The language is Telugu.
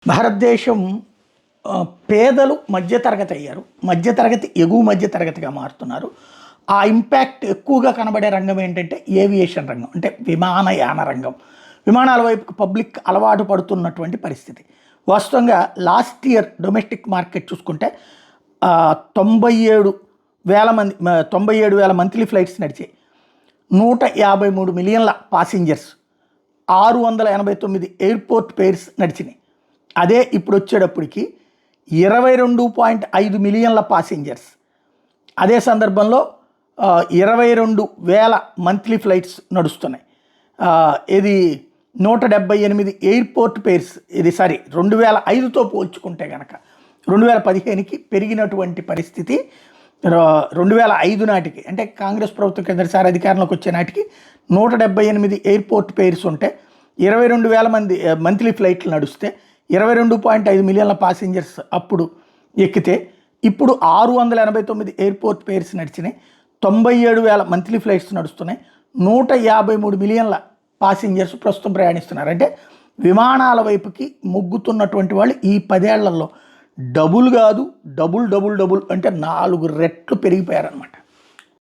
భారతదేశం పేదలు మధ్యతరగతి అయ్యారు. మధ్యతరగతి ఎగువ మధ్యతరగతిగా మారుతున్నారు. ఆ ఇంపాక్ట్ ఎక్కువగా కనబడే రంగం ఏంటంటే ఏవియేషన్ రంగం, అంటే విమానయాన రంగం. విమానాల వైపుకి పబ్లిక్ అలవాటు పడుతున్నటువంటి పరిస్థితి. వాస్తవంగా లాస్ట్ ఇయర్ డొమెస్టిక్ మార్కెట్ చూసుకుంటే 97,000 మంత్లీ ఫ్లైట్స్ నడిచాయి. 153 మిలియన్ల పాసింజర్స్, 689 ఎయిర్పోర్ట్ పేర్స్ నడిచినాయి. అదే ఇప్పుడు వచ్చేటప్పటికి 22.5 మిలియన్ల పాసింజర్స్. అదే సందర్భంలో 22,000 మంత్లీ ఫ్లైట్స్ నడుస్తున్నాయి. ఇది 178 ఎయిర్పోర్ట్ పేర్స్. ఇది 2005తో పోల్చుకుంటే కనుక 2015కి పెరిగినటువంటి పరిస్థితి. 2005 నాటికి, అంటే కాంగ్రెస్ ప్రభుత్వం కిందసారి అధికారంలోకి వచ్చే నాటికి 178 ఎయిర్పోర్ట్ పేర్స్ ఉంటే 22,000 మంది మంత్లీ ఫ్లైట్లు నడుస్తే 22.5 మిలియన్ల పాసింజర్స్ అప్పుడు ఎక్కితే, ఇప్పుడు 689 ఎయిర్పోర్ట్ పేర్స్ నడిచినాయి. 97,000 మంత్లీ ఫ్లైట్స్ నడుస్తున్నాయి. 153 మిలియన్ల పాసింజర్స్ ప్రస్తుతం ప్రయాణిస్తున్నారు. అంటే విమానాల వైపుకి మొగ్గుతున్నటువంటి వాళ్ళు ఈ 10 ఏళ్లలో డబుల్ కాదు, డబుల్ అంటే 4 రెట్లు పెరిగిపోయారనమాట.